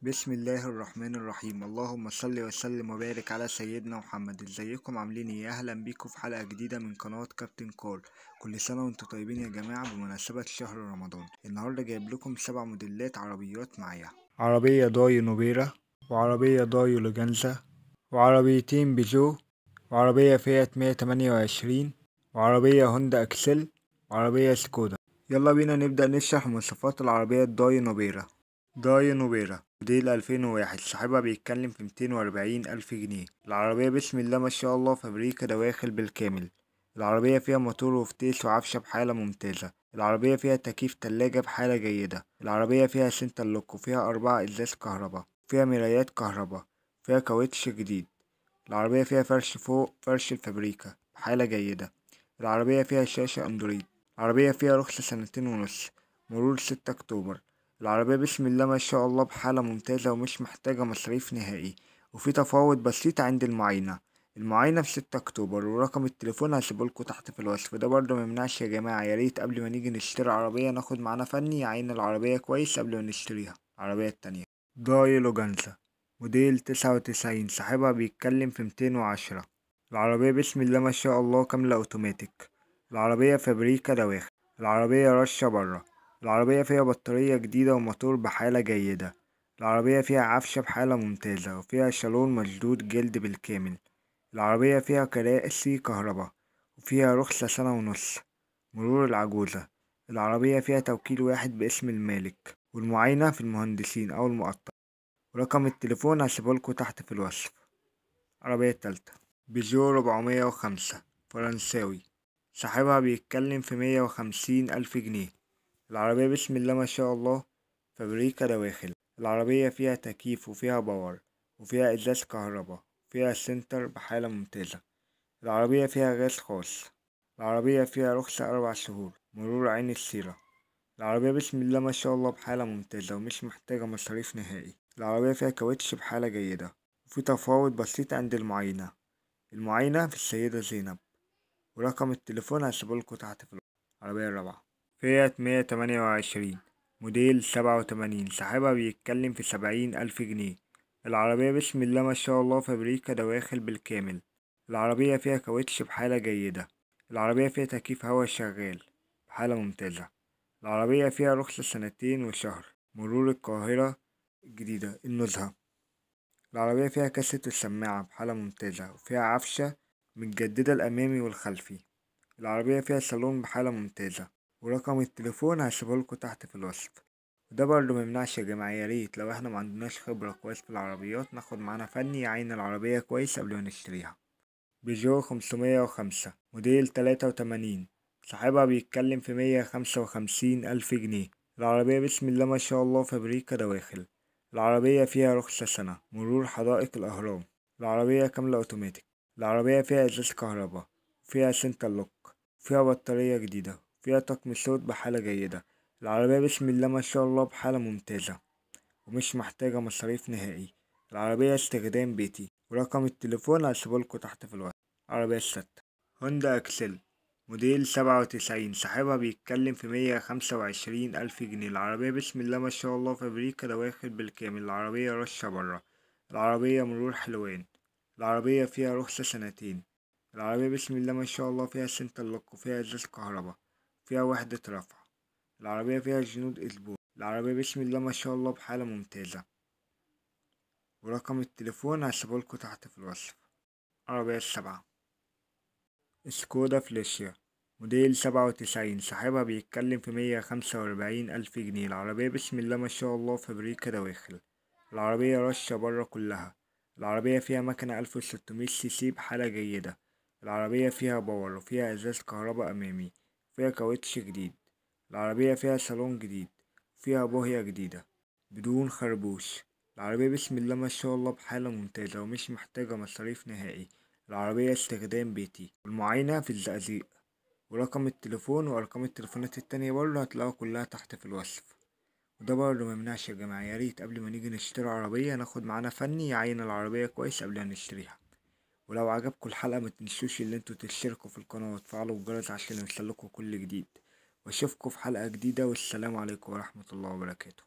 بسم الله الرحمن الرحيم. اللهم صل وسلم وبارك على سيدنا محمد. ازيكم عاملين ايه؟ اهلا بيكم في حلقة جديدة من قناة كابتن كار. كل سنة وانتم طيبين يا جماعة بمناسبة شهر رمضان. النهاردة جايب لكم 7 موديلات عربيات معايا: عربية داي نوبيرا، وعربية داي لوجانزا، وعربيتين بيجو، وعربية فيات 128، وعربية هوندا اكسل، وعربية سكودا. يلا بينا نبدأ نشرح مواصفات العربية داي نوبيرا. داي نوبيرا موديل 2001، صاحبها بيتكلم في 240,000 جنيه. العربية بسم الله ما شاء الله فابريكا دواخل بالكامل. العربية فيها موتور وفتيس وعفشة بحالة ممتازة. العربية فيها تكييف تلاجة بحالة جيدة. العربية فيها سنتر لوك، وفيها 4 إزاز كهرباء، فيها مرايات كهرباء، فيها كاوتش جديد. العربية فيها فرش فوق فرش الفابريكا بحالة جيدة. العربية فيها شاشة اندرويد. العربية فيها رخصة 2.5 سنين، مرور 6 أكتوبر. العربية بسم الله ما شاء الله بحالة ممتازة ومش محتاجة مصاريف نهائي، وفي تفاوض بسيط عند المعاينة في 6 أكتوبر. ورقم التليفون هسيبهولكوا تحت في الوصف. ده برضه ميمنعش يا جماعة، ياريت قبل ما نيجي نشتري عربية ناخد معانا فني يعاين العربية كويس قبل ما نشتريها. العربية التانية داي لوجانزا موديل 99، صاحبها بيتكلم في 210. العربية بسم الله ما شاء الله كاملة اوتوماتيك. العربية فابريكا دواخل. العربية رشة برا. العربية فيها بطارية جديدة وموتور بحالة جيدة. العربية فيها عفشة بحالة ممتازة، وفيها شالون مشدود جلد بالكامل. العربية فيها كراسي كهرباء، وفيها رخصة 1.5 سنة، مرور العجوزة. العربية فيها توكيل واحد باسم المالك، والمعاينة في المهندسين أو المقطع. ورقم التليفون هسيبهولكوا تحت في الوصف. العربية التالتة بيجو 405 فرنساوي، صاحبها بيتكلم في 150,000 جنيه. العربية بسم الله ما شاء الله فابريكا دواخل. العربية فيها تكييف وفيها باور، وفيها ازاز كهرباء، وفيها سنتر بحالة ممتازة. العربية فيها غاز خاص. العربية فيها رخصة 4 شهور، مرور عين السيرة. العربية بسم الله ما شاء الله بحالة ممتازة ومش محتاجة مصاريف نهائي. العربية فيها كاوتش بحالة جيدة، وفي تفاوض بسيط عند المعاينة في السيدة زينب. ورقم التليفون هسيبهولكوا تحت في العربية الرابعة فيات 128 موديل 87، صاحبها بيتكلم في 70,000 جنيه. العربية بسم الله ما شاء الله فابريكا دواخل بالكامل. العربية فيها كاوتش بحالة جيدة. العربية فيها تكييف هوا شغال بحالة ممتازة. العربية فيها رخصة 2 سنين وشهر، مرور القاهرة الجديدة النزهة. العربية فيها كاسة السماعة بحالة ممتازة، وفيها عفشة متجددة الأمامي والخلفي. العربية فيها صالون بحالة ممتازة. ورقم التليفون هسيبهولكوا تحت في الوصف. وده برضه ميمنعش يا جماعة، ياريت لو احنا معندناش خبرة كويس في العربيات ناخد معانا فني يعاين العربية كويس قبل ما نشتريها. بيجو 505 موديل 83، صاحبها بيتكلم في 155,000 جنيه. العربية بسم الله ما شاء الله فابريكا دواخل. العربية فيها رخصة 1 سنة، مرور حدائق الأهرام. العربية كاملة أوتوماتيك. العربية فيها إزاز كهرباء، وفيها سنتر لوك، وفيها بطارية جديدة، وفيها طقم صوت بحالة جيدة. العربية بسم الله ما شاء الله بحالة ممتازة ومش محتاجة مصاريف نهائي. العربية استخدام بيتي. ورقم التليفون هسيبهولكوا تحت في الوصف. العربية الستة هوندا أكسل موديل 97، صاحبها بيتكلم في 125,000 جنيه. العربية بسم الله ما شاء الله فابريكا دواخل بالكامل. العربية رشة برا. العربية مرور حلوان. العربية فيها رخصة 2 سنين. العربية بسم الله ما شاء الله فيها سنتر لوك، وفيها إزاز كهرباء، فيها وحدة رفع. العربية فيها جنود إسبوع. العربية بسم الله ما شاء الله بحالة ممتازة. ورقم التليفون هسيبهولكوا تحت في الوصف. العربية السبعة سكودا فليشيا موديل 97، صاحبها بيتكلم في 145,000 جنيه. العربية بسم الله ما شاء الله فابريكا دواخل. العربية رشة برا كلها. العربية فيها مكنة 1600 cc بحالة جيدة. العربية فيها باور، وفيها إزاز كهرباء أمامي، فيها كاوتش جديد. العربية فيها صالون جديد، فيها بوهية جديدة بدون خربوش. العربية بسم الله ما شاء الله بحالة ممتازة ومش محتاجة مصاريف نهائي. العربية استخدام بيتي، والمعاينة في الزقازيق. ورقم التليفون وأرقام التليفونات التانية برضه هتلاقوها كلها تحت في الوصف. وده برضه ميمنعش يا جماعة، ياريت قبل ما نيجي نشتري عربية ناخد معانا فني يعاين العربية كويس قبل ما نشتريها. ولو عجبكم الحلقة متنسوش ان انتوا تشتركوا في القناة وتفعلوا الجرس عشان يوصلكوا كل جديد. واشوفكوا في حلقة جديدة، والسلام عليكم ورحمة الله وبركاته.